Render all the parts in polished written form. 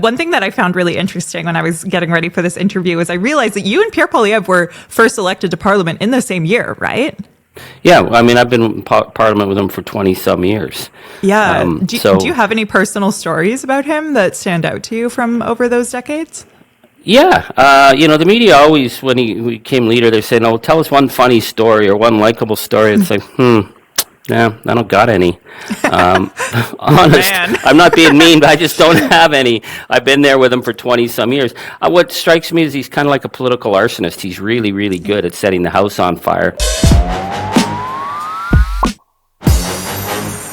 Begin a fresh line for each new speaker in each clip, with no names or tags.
One thing that I found really interesting when I was getting ready for this interview is I realized that you and Pierre Poilievre were first elected to Parliament in the same year, right?
Yeah, I mean, I've been in Parliament with him for 20-some years.
Yeah. Do you have any personal stories about him that stand out to you from over those decades?
Yeah, the media always, when he became leader, they say, "No, tell us one funny story or one likable story." It's like, yeah, I don't got any. Honest,
Man.
I'm not being mean, but I just don't have any. I've been there with him for 20-some years. What strikes me is he's kind of like a political arsonist. He's really, really good at setting the house on fire.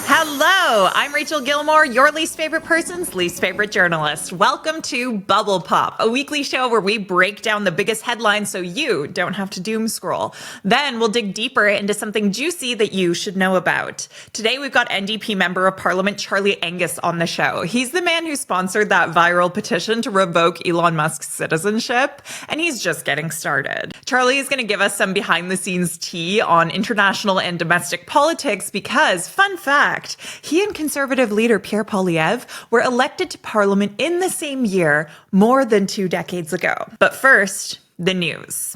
Hello, I'm Rachel Gilmore, your least favorite person's least favorite journalist. Welcome to Bubble Pop, a weekly show where we break down the biggest headlines so you don't have to doom scroll. Then we'll dig deeper into something juicy that you should know about. Today we've got NDP Member of Parliament Charlie Angus on the show. He's the man who sponsored that viral petition to revoke Elon Musk's citizenship, and he's just getting started. Charlie is going to give us some behind-the-scenes tea on international and domestic politics because, fun fact, he and Conservative leader Pierre Poilievre were elected to Parliament in the same year, more than 2 decades ago. But first, the news.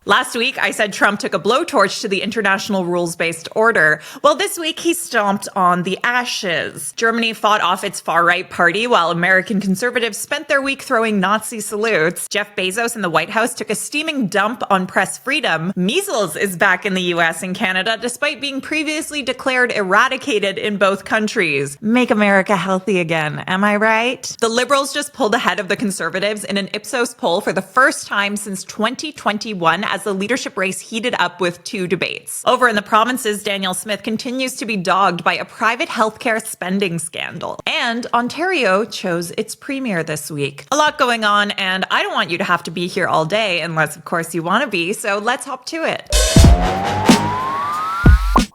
Last week, I said Trump took a blowtorch to the international rules-based order. Well, this week, he stomped on the ashes. Germany fought off its far-right party, while American conservatives spent their week throwing Nazi salutes. Jeff Bezos in the White House took a steaming dump on press freedom. Measles is back in the US and Canada, despite being previously declared eradicated in both countries. Make America healthy again, am I right? The Liberals just pulled ahead of the Conservatives in an Ipsos poll for the first time since 2021, as the leadership race heated up with 2 debates. Over in the provinces, Danielle Smith continues to be dogged by a private healthcare spending scandal. And Ontario chose its premier this week. A lot going on, and I don't want you to have to be here all day, unless, of course, you want to be, so let's hop to it.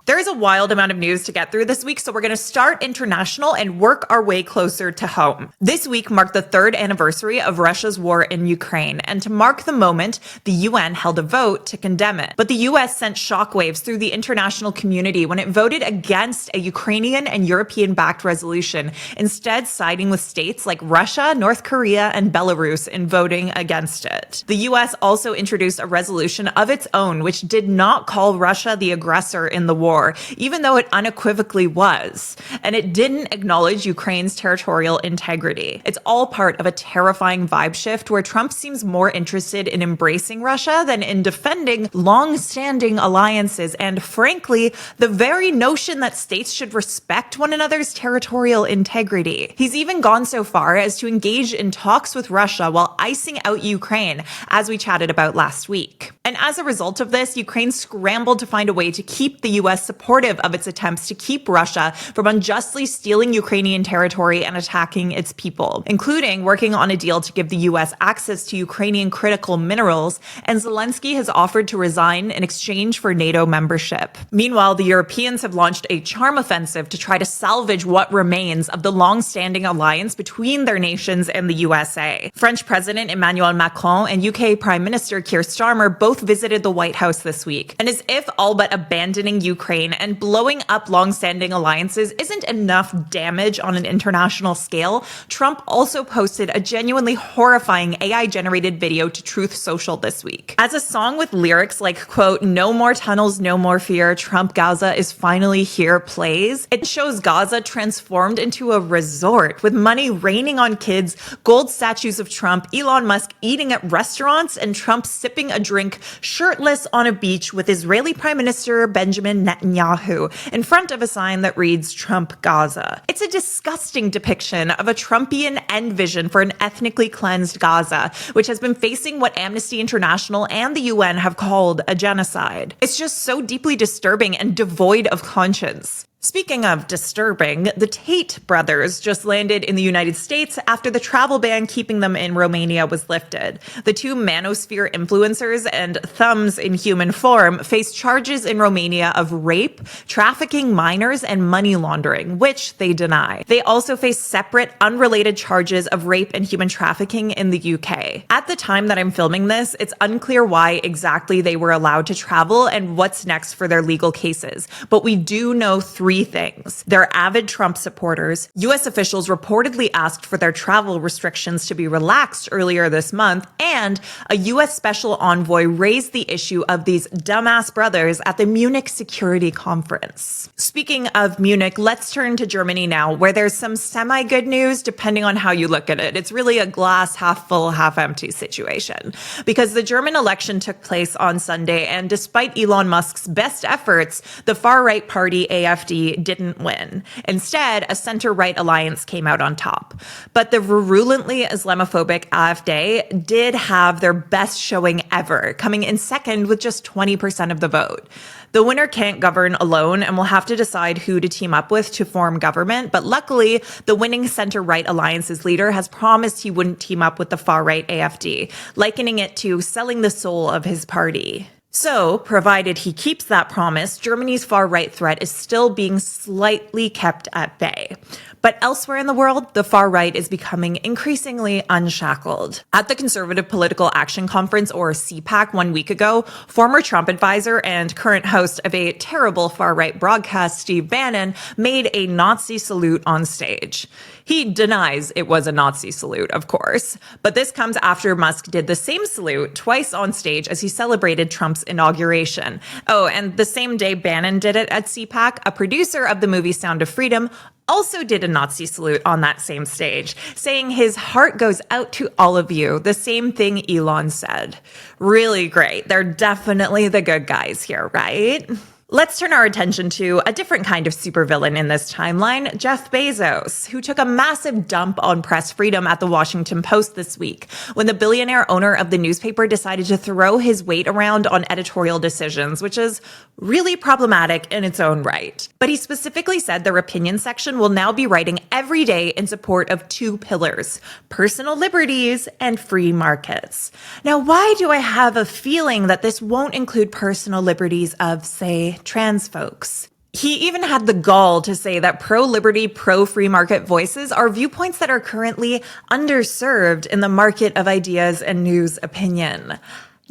There is a wild amount of news to get through this week, so we're going to start international and work our way closer to home. This week marked the 3rd anniversary of Russia's war in Ukraine, and to mark the moment, the UN held a vote to condemn it. But the US sent shockwaves through the international community when it voted against a Ukrainian and European-backed resolution, instead siding with states like Russia, North Korea, and Belarus in voting against it. The US also introduced a resolution of its own, which did not call Russia the aggressor in the war, even though it unequivocally was. And it didn't acknowledge Ukraine's territorial integrity. It's all part of a terrifying vibe shift where Trump seems more interested in embracing Russia than in defending long-standing alliances and, frankly, the very notion that states should respect one another's territorial integrity. He's even gone so far as to engage in talks with Russia while icing out Ukraine, as we chatted about last week. And as a result of this, Ukraine scrambled to find a way to keep the US supportive of its attempts to keep Russia from unjustly stealing Ukrainian territory and attacking its people, including working on a deal to give the US access to Ukrainian critical minerals, and Zelensky has offered to resign in exchange for NATO membership. Meanwhile, the Europeans have launched a charm offensive to try to salvage what remains of the long-standing alliance between their nations and the USA. French President Emmanuel Macron and UK Prime Minister Keir Starmer both visited the White House this week, and as if all but abandoning Ukraine and blowing up long-standing alliances isn't enough damage on an international scale, Trump also posted a genuinely horrifying AI-generated video to Truth Social this week. As a song with lyrics like, quote, "No more tunnels, no more fear, Trump Gaza is finally here" plays, it shows Gaza transformed into a resort with money raining on kids, gold statues of Trump, Elon Musk eating at restaurants, and Trump sipping a drink shirtless on a beach with Israeli Prime Minister Benjamin Netanyahu in front of a sign that reads Trump Gaza. It's a disgusting depiction of a Trumpian end vision for an ethnically cleansed Gaza, which has been facing what Amnesty International and the UN have called a genocide. It's just so deeply disturbing and devoid of conscience. Speaking of disturbing, the Tate brothers just landed in the United States after the travel ban keeping them in Romania was lifted. The 2 manosphere influencers and thumbs in human form face charges in Romania of rape, trafficking minors, and money laundering, which they deny. They also face separate, unrelated charges of rape and human trafficking in the UK. At the time that I'm filming this, it's unclear why exactly they were allowed to travel and what's next for their legal cases, but we do know 3 three things. They're avid Trump supporters. U.S. officials reportedly asked for their travel restrictions to be relaxed earlier this month, and a U.S. special envoy raised the issue of these dumbass brothers at the Munich Security Conference. Speaking of Munich, let's turn to Germany now, where there's some semi-good news depending on how you look at it. It's really a glass half full, half empty situation. Because the German election took place on Sunday, and despite Elon Musk's best efforts, the far-right party AfD didn't win. Instead, a center-right alliance came out on top. But the virulently Islamophobic AfD did have their best showing ever, coming in second with just 20% of the vote. The winner can't govern alone and will have to decide who to team up with to form government. But luckily, the winning center-right alliance's leader has promised he wouldn't team up with the far-right AfD, likening it to selling the soul of his party. So, provided he keeps that promise, Germany's far-right threat is still being slightly kept at bay. But elsewhere in the world, the far right is becoming increasingly unshackled. At the Conservative Political Action Conference, or CPAC, 1 week ago, former Trump advisor and current host of a terrible far-right broadcast, Steve Bannon, made a Nazi salute on stage. He denies it was a Nazi salute, of course. But this comes after Musk did the same salute twice on stage as he celebrated Trump's inauguration. Oh, and the same day Bannon did it at CPAC, a producer of the movie Sound of Freedom also did a Nazi salute on that same stage, saying his heart goes out to all of you, the same thing Elon said. Really great. They're definitely the good guys here, right? Let's turn our attention to a different kind of supervillain in this timeline, Jeff Bezos, who took a massive dump on press freedom at the Washington Post this week, when the billionaire owner of the newspaper decided to throw his weight around on editorial decisions, which is really problematic in its own right. But he specifically said their opinion section will now be writing every day in support of two pillars: personal liberties and free markets. Now, why do I have a feeling that this won't include personal liberties of, say, trans folks? He even had the gall to say that pro-liberty, pro-free market voices are viewpoints that are currently underserved in the market of ideas and news opinion.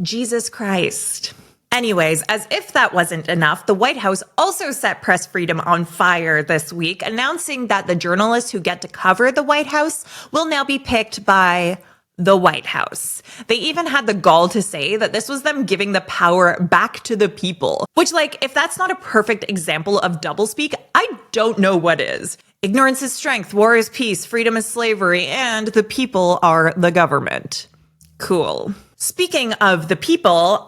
Jesus Christ. Anyways, as if that wasn't enough, the White House also set press freedom on fire this week, announcing that the journalists who get to cover the White House will now be picked by the White House. They even had the gall to say that this was them giving the power back to the people. Which, if that's not a perfect example of doublespeak, I don't know what is. Ignorance is strength, war is peace, freedom is slavery, and the people are the government. Cool. Speaking of the people,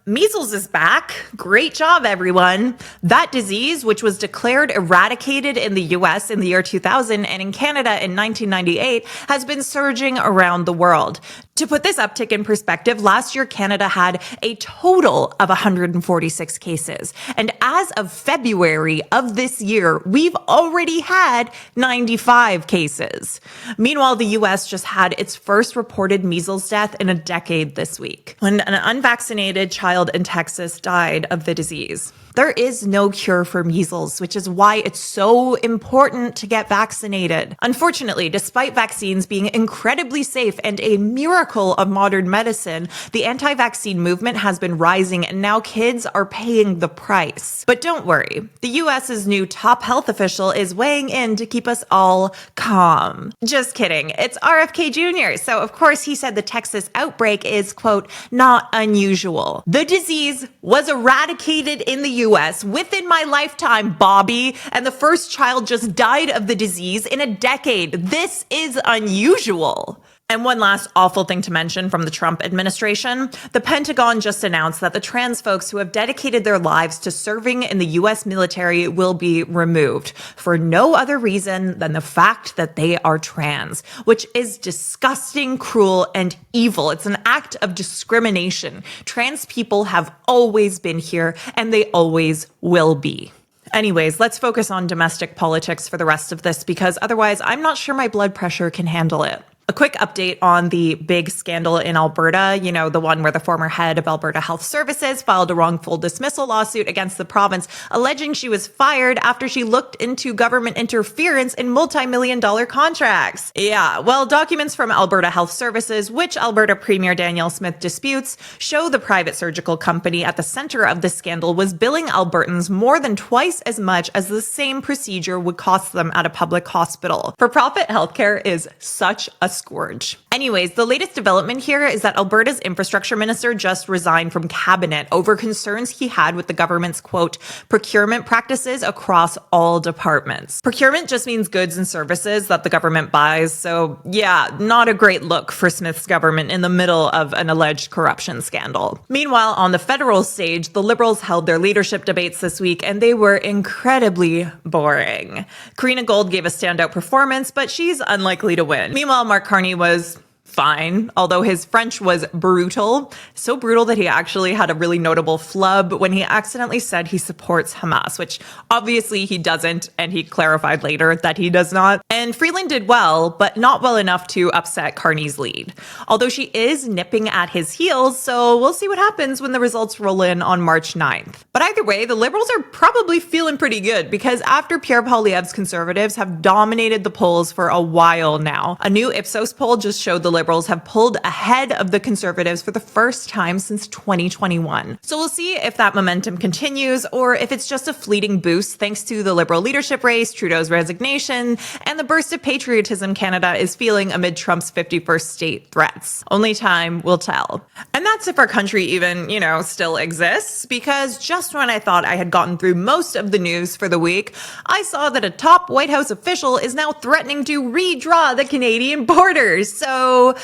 measles is back. Great job, everyone. That disease, which was declared eradicated in the US in the year 2000 and in Canada in 1998, has been surging around the world. To put this uptick in perspective, last year Canada had a total of 146 cases. And as of February of this year, we've already had 95 cases. Meanwhile, the US just had its first reported measles death in a decade this week, when an unvaccinated child in Texas died of the disease. There is no cure for measles, which is why it's so important to get vaccinated. Unfortunately, despite vaccines being incredibly safe and a miracle of modern medicine, the anti-vaccine movement has been rising, and now kids are paying the price. But don't worry, the US's new top health official is weighing in to keep us all calm. Just kidding, it's RFK Jr., so of course he said the Texas outbreak is, quote, not unusual. The disease was eradicated in the US within my lifetime, Bobby, and the first child just died of the disease in a decade. This is unusual. And one last awful thing to mention from the Trump administration, the Pentagon just announced that the trans folks who have dedicated their lives to serving in the US military will be removed for no other reason than the fact that they are trans, which is disgusting, cruel, and evil. It's an act of discrimination. Trans people have always been here, and they always will be. Anyways, let's focus on domestic politics for the rest of this, because otherwise I'm not sure my blood pressure can handle it. A quick update on the big scandal in Alberta, the one where the former head of Alberta Health Services filed a wrongful dismissal lawsuit against the province, alleging she was fired after she looked into government interference in multi-million-dollar contracts. Yeah, well, documents from Alberta Health Services, which Alberta Premier Danielle Smith disputes, show the private surgical company at the center of the scandal was billing Albertans more than twice as much as the same procedure would cost them at a public hospital. For-profit healthcare is such a scourge. Anyways, the latest development here is that Alberta's infrastructure minister just resigned from cabinet over concerns he had with the government's, quote, procurement practices across all departments. Procurement just means goods and services that the government buys. So yeah, not a great look for Smith's government in the middle of an alleged corruption scandal. Meanwhile, on the federal stage, the Liberals held their leadership debates this week, and they were incredibly boring. Karina Gold gave a standout performance, but she's unlikely to win. Meanwhile, Mark Carney was fine, although his French was brutal. So brutal that he actually had a really notable flub when he accidentally said he supports Hamas, which obviously he doesn't, and he clarified later that he does not. And Freeland did well, but not well enough to upset Carney's lead. Although she is nipping at his heels, so we'll see what happens when the results roll in on March 9th. But either way, the Liberals are probably feeling pretty good, because after Pierre Poilievre's Conservatives have dominated the polls for a while now, a new Ipsos poll just showed the Liberals have pulled ahead of the Conservatives for the first time since 2021. So we'll see if that momentum continues, or if it's just a fleeting boost thanks to the Liberal leadership race, Trudeau's resignation, and the burst of patriotism Canada is feeling amid Trump's 51st state threats. Only time will tell. And that's if our country even, still exists, because just when I thought I had gotten through most of the news for the week, I saw that a top White House official is now threatening to redraw the Canadian borders. So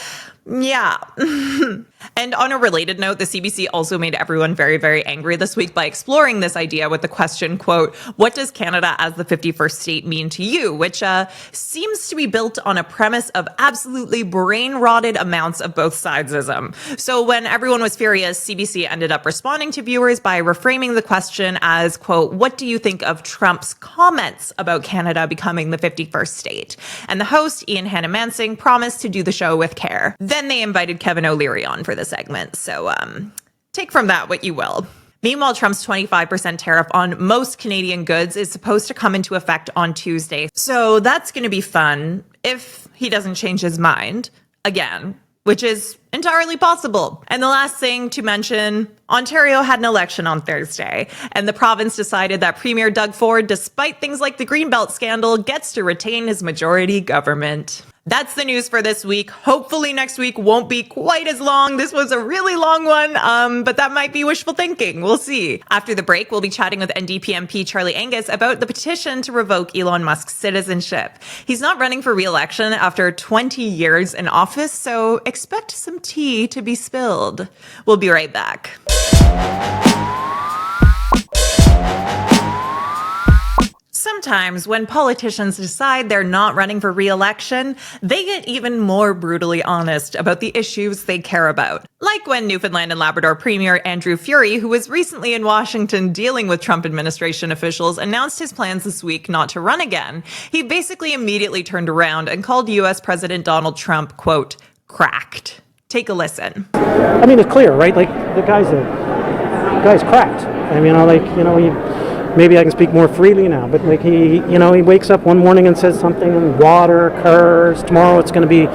yeah. And on a related note, the CBC also made everyone very, very angry this week by exploring this idea with the question, quote, what does Canada as the 51st state mean to you? Which seems to be built on a premise of absolutely brain-rotted amounts of both sidesism. So when everyone was furious, CBC ended up responding to viewers by reframing the question as, quote, what do you think of Trump's comments about Canada becoming the 51st state? And the host, Ian Hannah-Mansing, promised to do the show with care. Then they invited Kevin O'Leary on for the segment. So take from that what you will. Meanwhile, Trump's 25% tariff on most Canadian goods is supposed to come into effect on Tuesday. So that's going to be fun if he doesn't change his mind again, which is entirely possible. And the last thing to mention, Ontario had an election on Thursday, and the province decided that Premier Doug Ford, despite things like the Greenbelt scandal, gets to retain his majority government. That's the news for this week. Hopefully next week won't be quite as long. This was a really long one, but that might be wishful thinking. We'll see. After the break, we'll be chatting with NDP MP Charlie Angus about the petition to revoke Elon Musk's citizenship. He's not running for re-election after 20 years in office, so expect some tea to be spilled. We'll be right back. Sometimes when politicians decide they're not running for re-election, they get even more brutally honest about the issues they care about. Like when Newfoundland and Labrador Premier Andrew Furey, who was recently in Washington dealing with Trump administration officials, announced his plans this week not to run again. He basically immediately turned around and called U.S. President Donald Trump, quote, cracked. Take a listen.
I mean, it's clear, right? Like, the guy's cracked. I mean, maybe I can speak more freely now, but like he wakes up one morning and says something, and water occurs. Tomorrow it's going to be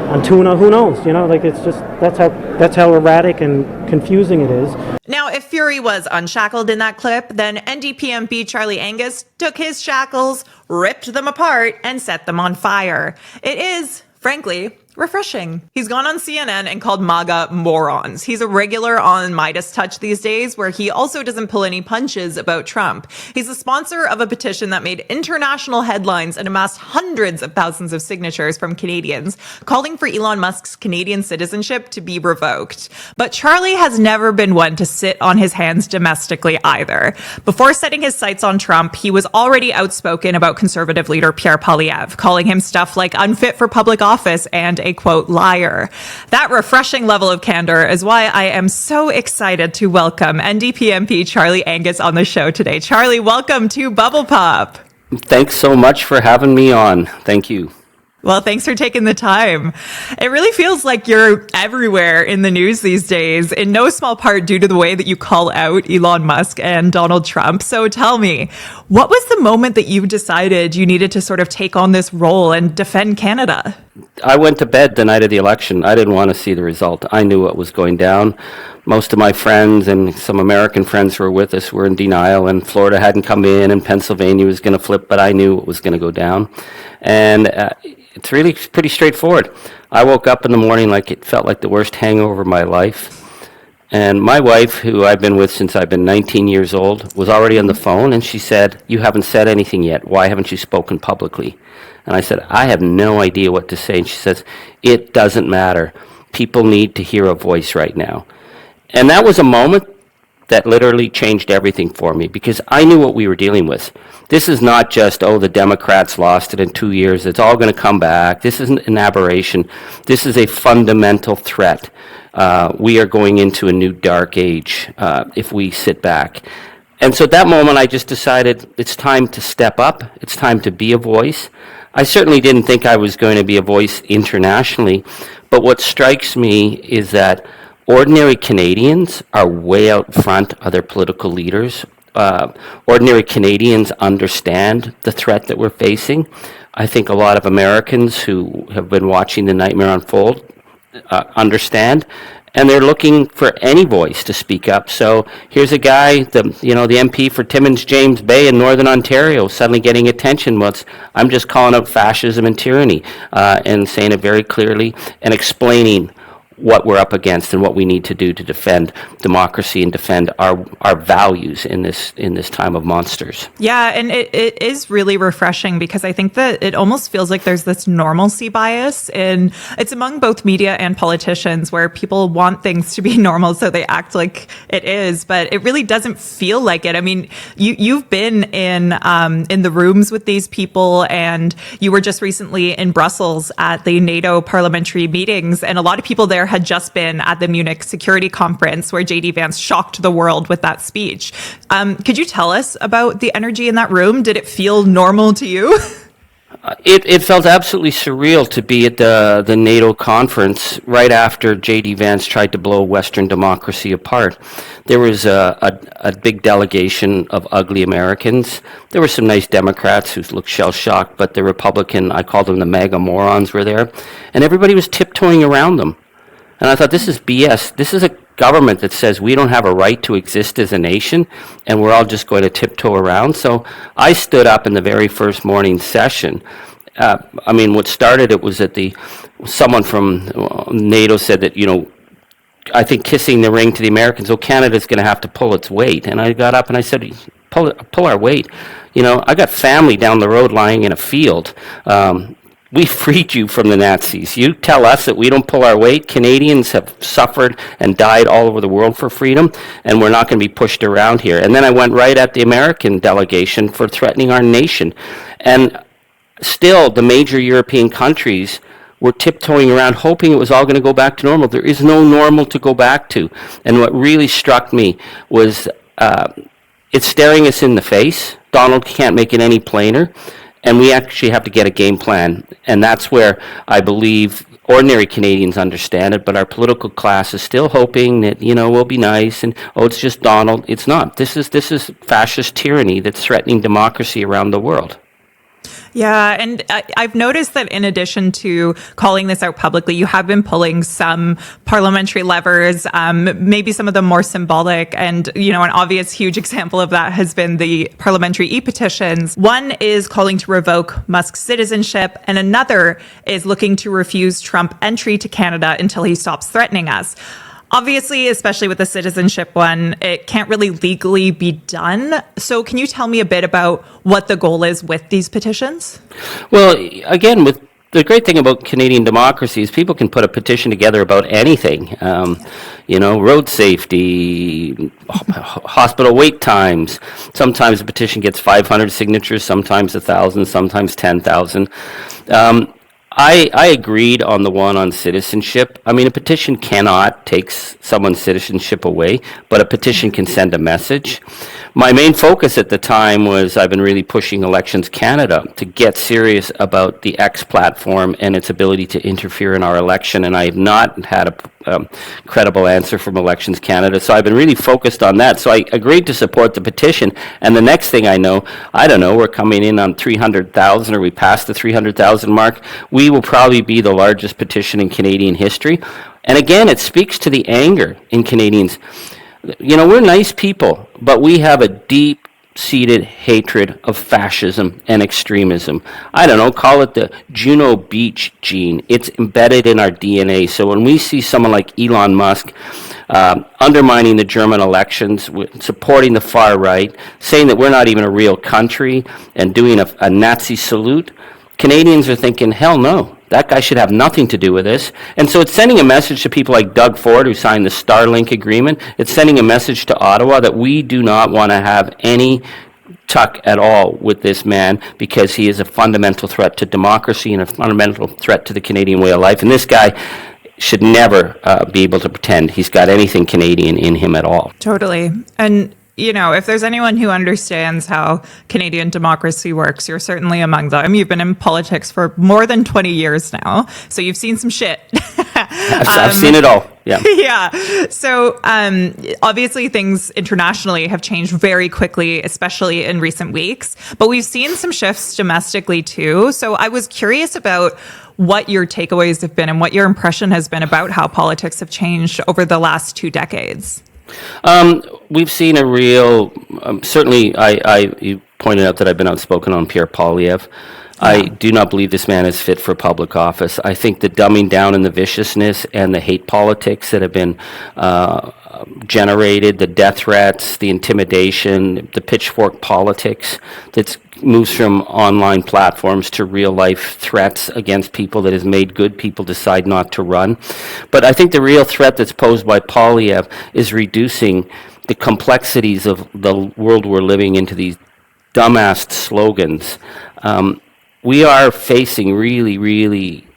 on tuna. Who knows? It's just that's how erratic and confusing it is.
Now, if Furey was unshackled in that clip, then NDP MP Charlie Angus took his shackles, ripped them apart, and set them on fire. It is, frankly, refreshing. He's gone on CNN and called MAGA morons. He's a regular on Midas Touch these days, where he also doesn't pull any punches about Trump. He's the sponsor of a petition that made international headlines and amassed hundreds of thousands of signatures from Canadians, calling for Elon Musk's Canadian citizenship to be revoked. But Charlie has never been one to sit on his hands domestically either. Before setting his sights on Trump, he was already outspoken about Conservative leader Pierre Poilievre, calling him stuff like unfit for public office and a, quote, liar. That refreshing level of candor is why I am so excited to welcome NDP MP Charlie Angus on the show today. Charlie, welcome to Bubble Pop.
Thanks so much for having me on. Thank you.
Well, thanks for taking the time. It really feels like you're everywhere in the news these days, in no small part due to the way that you call out Elon Musk and Donald Trump. So tell me, what was the moment that you decided you needed to sort of take on this role and defend Canada?
I went to bed the night of the election. I didn't want to see the result. I knew what was going down. Most of my friends and some American friends who were with us were in denial, and Florida hadn't come in, and Pennsylvania was going to flip, but I knew what was going to go down. And it's really pretty straightforward. I woke up in the morning like it felt like the worst hangover of my life. And my wife, who I've been with since I've been 19 years old, was already on the phone, and she said, "You haven't said anything yet. Why haven't you spoken publicly?" And I said, "I have no idea what to say." And she says, "It doesn't matter. People need to hear a voice right now." And that was a moment that literally changed everything for me, because I knew what we were dealing with. This is not just, oh, the Democrats lost it in 2 years, it's all going to come back. This isn't an aberration. This is a fundamental threat. We are going into a new dark age if we sit back. And so at that moment, I just decided it's time to step up. It's time to be a voice. I certainly didn't think I was going to be a voice internationally, but what strikes me is that ordinary Canadians are way out front of their political leaders. Ordinary Canadians understand the threat that we're facing. I think a lot of Americans who have been watching the nightmare unfold understand, and they're looking for any voice to speak up. So here's a guy, the MP for Timmins James Bay in Northern Ontario, suddenly getting attention. I'm just calling out fascism and tyranny and saying it very clearly and explaining what we're up against and what we need to do to defend democracy and defend our values in this time of monsters.
Yeah, and it is really refreshing, because I think that it almost feels like there's this normalcy bias, and it's among both media and politicians, where people want things to be normal, so they act like it is, but it really doesn't feel like it. I mean, you've been in the rooms with these people, and you were just recently in Brussels at the NATO parliamentary meetings, and a lot of people there had just been at the Munich Security Conference, where JD Vance shocked the world with that speech. Could you tell us about the energy in that room? Did it feel normal to you?
It felt absolutely surreal to be at the NATO conference right after J.D. Vance tried to blow Western democracy apart. There was a big delegation of ugly Americans. There were some nice Democrats who looked shell-shocked, but the Republican, I called them the MAGA morons, were there. And everybody was tiptoeing around them. And I thought, this is BS. This is a government that says we don't have a right to exist as a nation, and we're all just going to tiptoe around. So I stood up in the very first morning session. What started it was that someone from NATO said that, I think kissing the ring to the Americans, Canada's going to have to pull its weight. And I got up and I said, pull our weight. I got family down the road lying in a field. We freed you from the Nazis. You tell us that we don't pull our weight. Canadians have suffered and died all over the world for freedom, and we're not going to be pushed around here. And then I went right at the American delegation for threatening our nation. And still, the major European countries were tiptoeing around, hoping it was all going to go back to normal. There is no normal to go back to. And what really struck me was it's staring us in the face. Donald can't make it any plainer. And we actually have to get a game plan. And that's where I believe ordinary Canadians understand it, but our political class is still hoping that, we'll be nice and, it's just Donald. It's not. This is fascist tyranny that's threatening democracy around the world.
Yeah, and I've noticed that in addition to calling this out publicly, you have been pulling some parliamentary levers, maybe some of them more symbolic. And, an obvious huge example of that has been the parliamentary e-petitions. One is calling to revoke Musk's citizenship, and another is looking to refuse Trump entry to Canada until he stops threatening us. Obviously, especially with the citizenship one, it can't really legally be done. So can you tell me a bit about what the goal is with these petitions? Well,
again, with the great thing about Canadian democracy is people can put a petition together about anything. Road safety, hospital wait times. Sometimes a petition gets 500 signatures, sometimes 1,000, sometimes 10,000. I agreed on the one on citizenship. I mean, a petition cannot take someone's citizenship away, but a petition can send a message. My main focus at the time was I've been really pushing Elections Canada to get serious about the X platform and its ability to interfere in our election, and I have not had a credible answer from Elections Canada, so I've been really focused on that. So I agreed to support the petition, and the next thing I don't know, we're coming in on 300,000, or we passed the 300,000 mark. We will probably be the largest petition in Canadian history. And again, it speaks to the anger in Canadians. You know, we're nice people, but we have a deep-seated hatred of fascism and extremism. I don't know, call it the Juno Beach gene. It's embedded in our DNA. So when we see someone like Elon Musk undermining the German elections, supporting the far right, saying that we're not even a real country, and doing a Nazi salute, Canadians are thinking, hell no. That guy should have nothing to do with this. And so it's sending a message to people like Doug Ford, who signed the Starlink agreement. It's sending a message to Ottawa that we do not want to have any tuck at all with this man, because he is a fundamental threat to democracy and a fundamental threat to the Canadian way of life. And this guy should never be able to pretend he's got anything Canadian in him at all.
Totally. And you know, if there's anyone who understands how Canadian democracy works, you're certainly among them. You've been in politics for more than 20 years now, so you've seen some shit.
I've seen it all. Yeah.
Yeah. So obviously things internationally have changed very quickly, especially in recent weeks, but we've seen some shifts domestically too. So I was curious about what your takeaways have been and what your impression has been about how politics have changed over the last 2 decades.
We've seen a real, certainly you pointed out that I've been outspoken on Pierre Poilievre. Yeah. I do not believe this man is fit for public office. I think the dumbing down and the viciousness and the hate politics that have been generated, the death threats, the intimidation, the pitchfork politics that moves from online platforms to real life threats against people that has made good people decide not to run. But I think the real threat that's posed by Poilievre is reducing the complexities of the world we're living into these dumbass slogans. We are facing really, really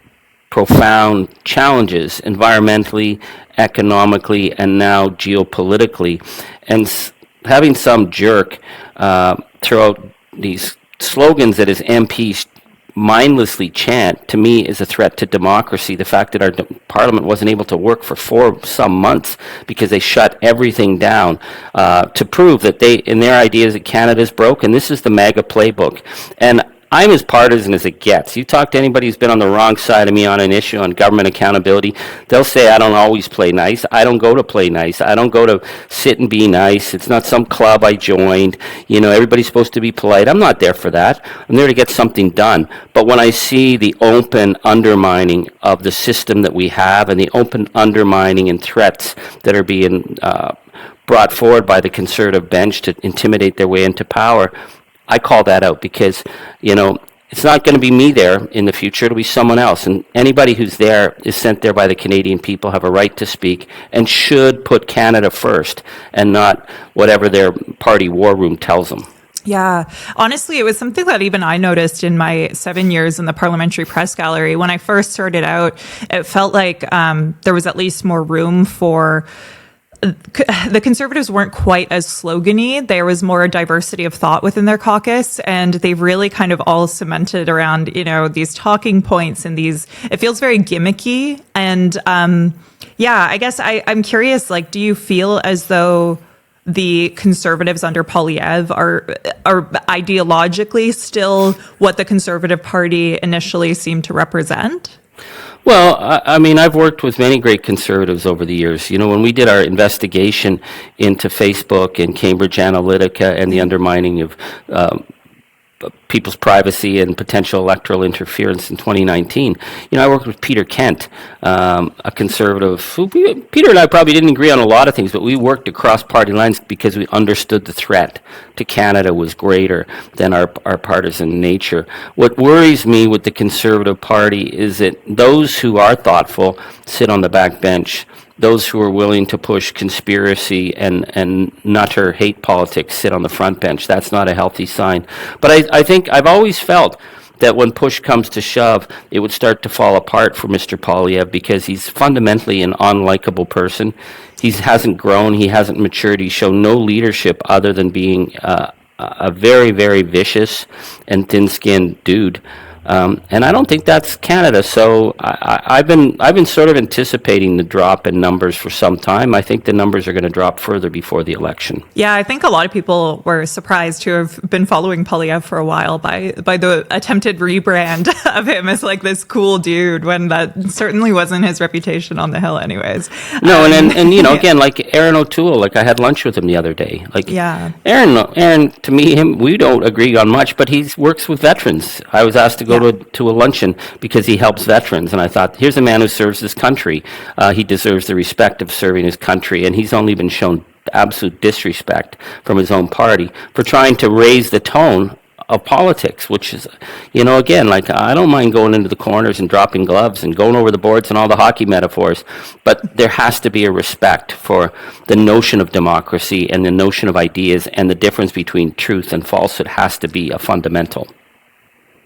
profound challenges environmentally, economically, and now geopolitically. And having some jerk throw out these slogans that his MPs mindlessly chant, to me, is a threat to democracy. The fact that our parliament wasn't able to work for some months because they shut everything down to prove that they, in their ideas, that Canada's broken. This is the MAGA playbook. And I'm as partisan as it gets. You talk to anybody who's been on the wrong side of me on an issue on government accountability, they'll say I don't always play nice. I don't go to play nice. I don't go to sit and be nice. It's not some club I joined. You know, everybody's supposed to be polite. I'm not there for that. I'm there to get something done. But when I see the open undermining of the system that we have and the open undermining and threats that are being brought forward by the Conservative bench to intimidate their way into power, I call that out, because, you know, it's not going to be me there in the future. It'll be someone else. And anybody who's there is sent there by the Canadian people, have a right to speak, and should put Canada first and not whatever their party war room tells them.
Yeah, honestly, it was something that even I noticed in my 7 years in the Parliamentary Press Gallery. When I first started out, it felt like there was at least more room for the Conservatives weren't quite as slogany. There was more diversity of thought within their caucus, and they've really kind of all cemented around, you know, these talking points and these, it feels very gimmicky. And yeah, I guess I'm curious, like, do you feel as though the Conservatives under Poilievre are ideologically still what the Conservative Party initially seemed to represent?
Well, I mean, I've worked with many great Conservatives over the years. You know, when we did our investigation into Facebook and Cambridge Analytica and the undermining of people's privacy and potential electoral interference in 2019, you know, I worked with Peter Kent, a Conservative. Peter and I probably didn't agree on a lot of things, but we worked across party lines because we understood the threat to Canada was greater than our partisan nature. What worries me with the Conservative Party is that those who are thoughtful sit on the back bench. Those who are willing to push conspiracy and nutter hate politics sit on the front bench. That's not a healthy sign. But I think I've always felt that when push comes to shove, it would start to fall apart for Mr. Poilievre because he's fundamentally an unlikable person. He hasn't grown, he hasn't matured, he's shown no leadership other than being a very, very vicious and thin-skinned dude. And I don't think that's Canada. So I've been sort of anticipating the drop in numbers for some time. I think the numbers are going to drop further before the election.
Yeah, I think a lot of people were surprised to have been following Poilievre for a while by the attempted rebrand of him as like this cool dude, when that certainly wasn't his reputation on the Hill anyways.
No, and you know, again, like Aaron O'Toole, like I had lunch with him the other day. Like,
yeah,
Aaron, to me, we don't agree on much, but he works with veterans. I was asked to go to a luncheon because he helps veterans, and I thought, here's a man who serves his country. He deserves the respect of serving his country, and he's only been shown absolute disrespect from his own party for trying to raise the tone of politics, which is, you know, again, like I don't mind going into the corners and dropping gloves and going over the boards and all the hockey metaphors, but there has to be a respect for the notion of democracy and the notion of ideas, and the difference between truth and falsehood has to be a fundamental.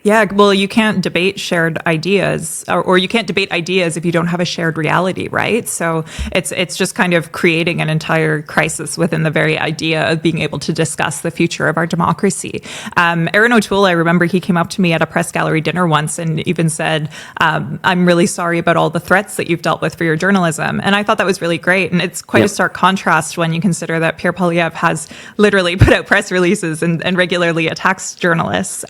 Yeah, well, you can't debate shared ideas, or you can't debate ideas if you don't have a shared reality, right? So it's just kind of creating an entire crisis within the very idea of being able to discuss the future of our democracy. Aaron O'Toole, I remember he came up to me at a press gallery dinner once and even said, I'm really sorry about all the threats that you've dealt with for your journalism. And I thought that was really great. And it's quite a stark contrast when you consider that Pierre Poilievre has literally put out press releases and regularly attacks journalists.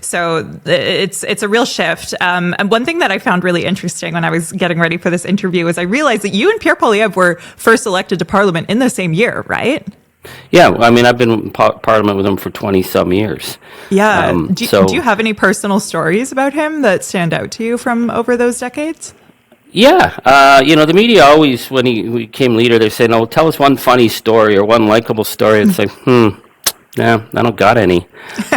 So it's a real shift. And one thing that I found really interesting when I was getting ready for this interview is I realized that you and Pierre Poilievre were first elected to Parliament in the same year, right?
Yeah, I mean, I've been in Parliament with him for 20-some years.
Yeah. Do you have any personal stories about him that stand out to you from over those decades?
Yeah, you know, the media always, when he became leader, they say, "No, tell us one funny story or one likable story." It's like, yeah, I don't got any.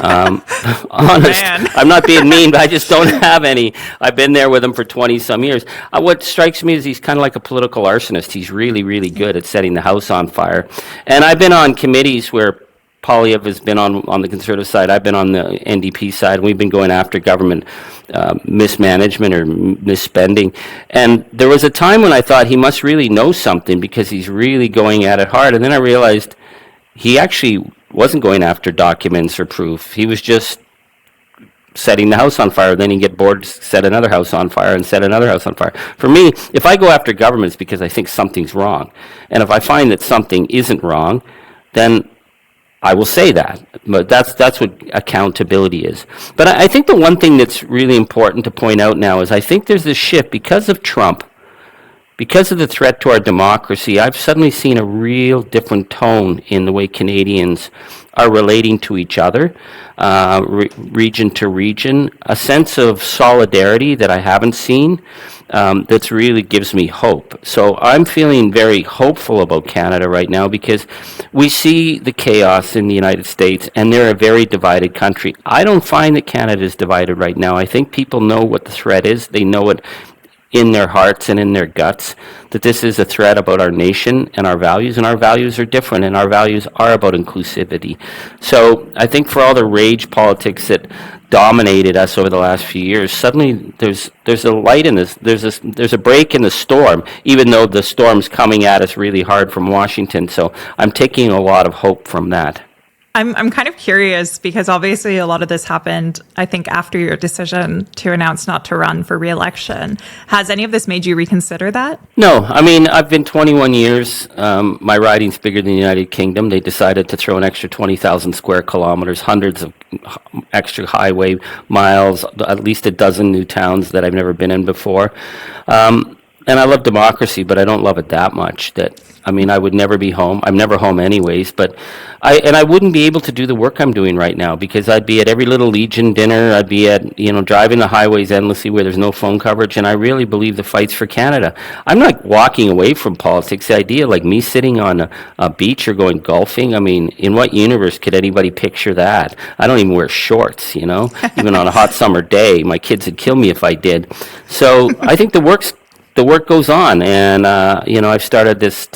Honest, I'm not being mean, but I just don't have any. I've been there with him for 20-some years. What strikes me is he's kind of like a political arsonist. He's really, really good at setting the house on fire. And I've been on committees where Poilievre has been on the Conservative side. I've been on the NDP side. We've been going after government mismanagement or misspending. And there was a time when I thought he must really know something because he's really going at it hard. And then I realized he actually wasn't going after documents or proof. He was just setting the house on fire. Then he'd get bored, set another house on fire, and set another house on fire. For me, if I go after government, it's because I think something's wrong. And if I find that something isn't wrong, then I will say that. But that's what accountability is. But I think the one thing that's really important to point out now is I think there's this shift because of Trump. Because of the threat to our democracy, I've suddenly seen a real different tone in the way Canadians are relating to each other, region to region, a sense of solidarity that I haven't seen that really gives me hope. So I'm feeling very hopeful about Canada right now because we see the chaos in the United States and they're a very divided country. I don't find that Canada is divided right now. I think people know what the threat is. They know it in their hearts and in their guts, that this is a threat about our nation and our values are different, and our values are about inclusivity. So I think for all the rage politics that dominated us over the last few years, suddenly there's a light in this, there's a break in the storm, even though the storm's coming at us really hard from Washington. So I'm taking a lot of hope from that.
I'm kind of curious because obviously a lot of this happened, I think, after your decision to announce not to run for re-election. Has any of this made you reconsider that?
No, I mean, I've been 21 years. My riding's bigger than the United Kingdom. They decided to throw an extra 20,000 square kilometers, hundreds of extra highway miles, at least a dozen new towns that I've never been in before. And I love democracy, but I don't love it that much. I would never be home. I'm never home anyways, but I wouldn't be able to do the work I'm doing right now because I'd be at every little Legion dinner. I'd be at, driving the highways endlessly where there's no phone coverage. And I really believe the fight's for Canada. I'm not walking away from politics. The idea like me sitting on a beach or going golfing. I mean, in what universe could anybody picture that? I don't even wear shorts, even on a hot summer day. My kids would kill me if I did. So I think the work's the work goes on, and I've started this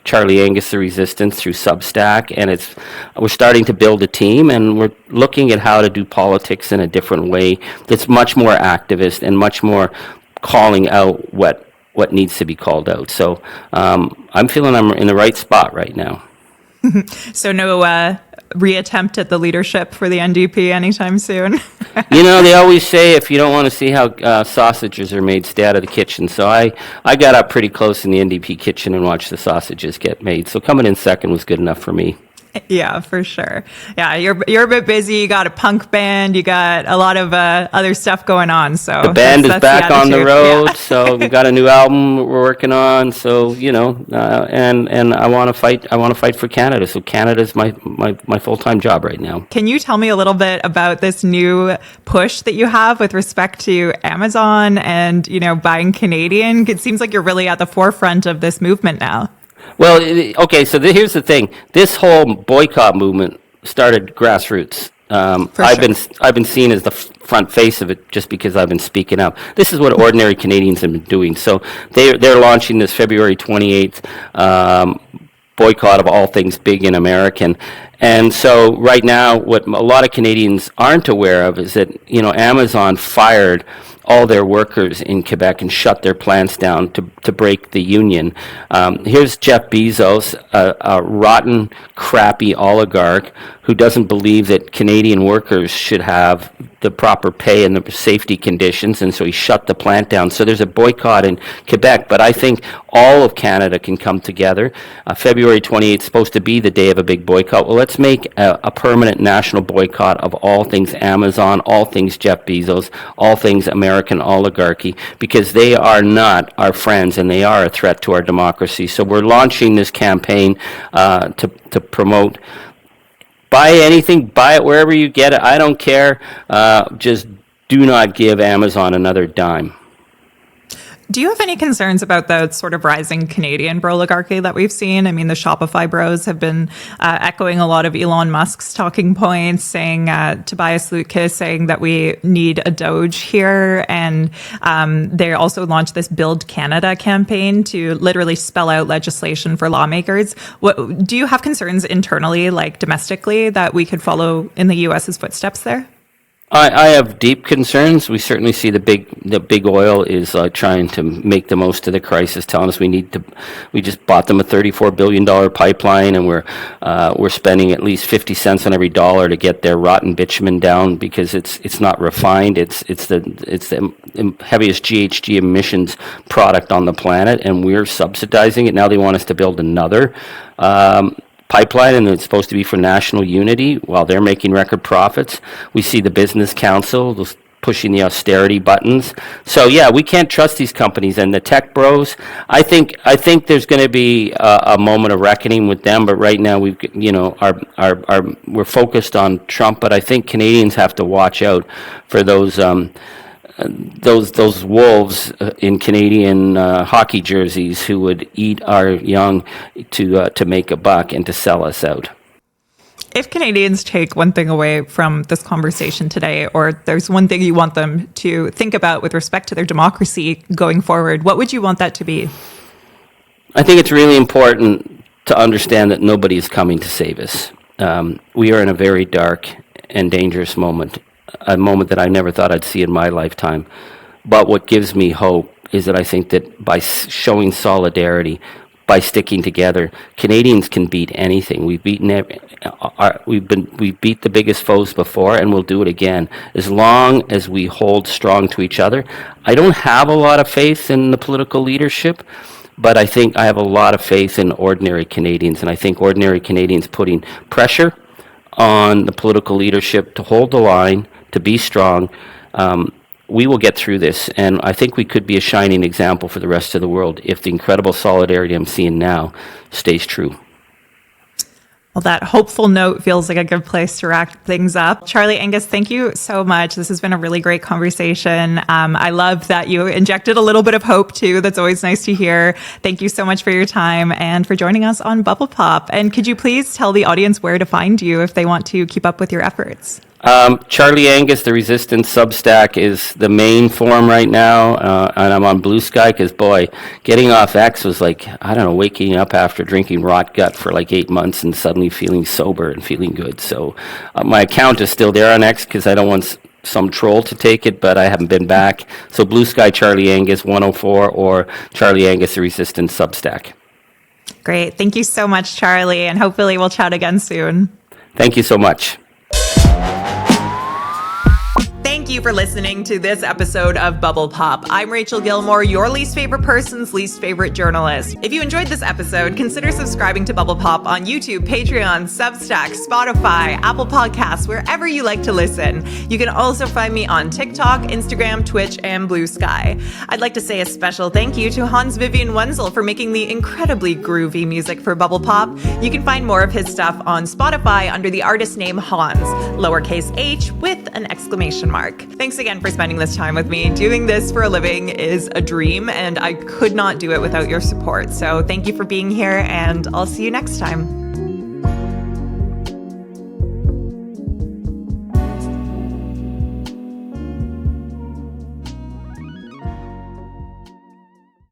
Charlie Angus the Resistance through Substack, and we're starting to build a team, and we're looking at how to do politics in a different way that's much more activist and much more calling out what needs to be called out. So I'm feeling I'm in the right spot right now.
So no reattempt at the leadership for the NDP anytime soon?
They always say if you don't want to see how sausages are made, stay out of the kitchen. So I got up pretty close in the NDP kitchen and watched the sausages get made. So coming in second was good enough for me.
Yeah, for sure. Yeah, you're a bit busy. You got a punk band. You got a lot of other stuff going on. So
the band is back on the road.
Yeah.
So we got a new album we're working on. So and I want to fight. I want to fight for Canada. So Canada's my full-time job right now.
Can you tell me a little bit about this new push that you have with respect to Amazon and buying Canadian? It seems like you're really at the forefront of this movement now.
Well, okay, so here's the thing. This whole boycott movement started grassroots. I've been seen as the front face of it just because I've been speaking up. This is what ordinary Canadians have been doing. So they're launching this February 28th boycott of all things big and American. And so right now, what a lot of Canadians aren't aware of is that, Amazon fired all their workers in Quebec and shut their plants down to break the union. Here's Jeff Bezos, a rotten, crappy oligarch who doesn't believe that Canadian workers should have the proper pay and the safety conditions, and so he shut the plant down. So there's a boycott in Quebec, but I think all of Canada can come together. February 28th is supposed to be the day of a big boycott. Well, let's make a permanent national boycott of all things Amazon, all things Jeff Bezos, all things American oligarchy, because they are not our friends and they are a threat to our democracy. So we're launching this campaign to promote. Buy anything, buy it wherever you get it. I don't care. Just do not give Amazon another dime.
Do you have any concerns about the sort of rising Canadian oligarchy that we've seen? I mean, the Shopify bros have been echoing a lot of Elon Musk's talking points, saying Tobias Lutke saying that we need a Doge here. And they also launched this Build Canada campaign to literally spell out legislation for lawmakers. Do you have concerns internally, like domestically, that we could follow in the U.S.'s footsteps there?
I have deep concerns. We certainly see the big oil is trying to make the most of the crisis, telling us we just bought them a $34 billion pipeline, and we're spending at least 50 cents on every dollar to get their rotten bitumen down because it's not refined. It's the heaviest GHG emissions product on the planet, and we're subsidizing it. Now they want us to build another pipeline, and it's supposed to be for national unity while they're making record profits. We see the Business Council pushing the austerity buttons. So yeah, we can't trust these companies and the tech bros. I think there's going to be a moment of reckoning with them. But right now we're focused on Trump. But I think Canadians have to watch out for those wolves in Canadian hockey jerseys who would eat our young to make a buck and to sell us out.
If Canadians take one thing away from this conversation today, or there's one thing you want them to think about with respect to their democracy going forward, what would you want that to be?
I think it's really important to understand that nobody is coming to save us. We are in a very dark and dangerous moment. A moment that I never thought I'd see in my lifetime. But what gives me hope is that I think that by showing solidarity, by sticking together, Canadians can beat anything. We've beaten we beat the biggest foes before, and we'll do it again as long as we hold strong to each other. I don't have a lot of faith in the political leadership, but I think I have a lot of faith in ordinary Canadians, and I think ordinary Canadians putting pressure on the political leadership to hold the line, to be strong. We will get through this, and I think we could be a shining example for the rest of the world if the incredible solidarity I'm seeing now stays true.
Well, that hopeful note feels like a good place to wrap things up. Charlie Angus, thank you so much. This has been a really great conversation. I love that you injected a little bit of hope too. That's always nice to hear. Thank you so much for your time and for joining us on Bubble Pop. And could you please tell the audience where to find you if they want to keep up with your efforts?
Charlie Angus, the Resistance Substack, is the main forum right now, and I'm on Blue Sky because, boy, getting off X was like, I don't know, waking up after drinking rot gut for like 8 months and suddenly feeling sober and feeling good. So my account is still there on X because I don't want some troll to take it, but I haven't been back. So Blue Sky Charlie Angus 104 or Charlie Angus, the Resistance Substack.
Great. Thank you so much, Charlie, and hopefully we'll chat again soon.
Thank you so much.
Thank you for listening to this episode of Bubble Pop. I'm Rachel Gilmore, your least favorite person's least favorite journalist. If you enjoyed this episode, consider subscribing to Bubble Pop on YouTube, Patreon, Substack, Spotify, Apple Podcasts, wherever you like to listen. You can also find me on TikTok, Instagram, Twitch, and Blue Sky. I'd like to say a special thank you to Hans Vivian Wenzel for making the incredibly groovy music for Bubble Pop. You can find more of his stuff on Spotify under the artist name Hans, lowercase h with an exclamation mark. Thanks again for spending this time with me. Doing this for a living is a dream, and I could not do it without your support. So thank you for being here, and I'll see you next time.